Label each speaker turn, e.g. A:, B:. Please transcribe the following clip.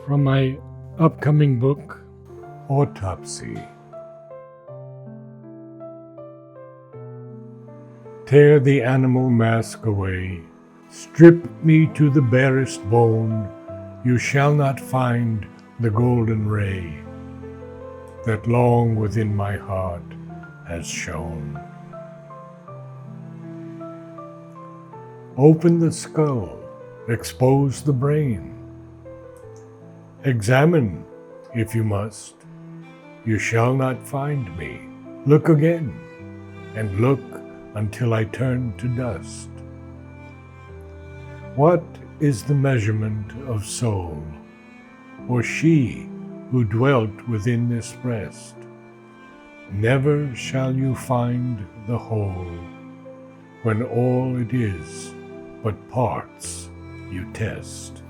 A: From my upcoming book, Autopsy. Tear the animal mask away, strip me to the barest bone, you shall not find the golden ray that long within my heart has shone. Open the skull, expose the brain. Examine, if you must, you shall not find me. Look again, and look until I turn to dust. What is the measurement of soul, or she who dwelt within this breast? Never shall you find the whole, when all it is but parts you test.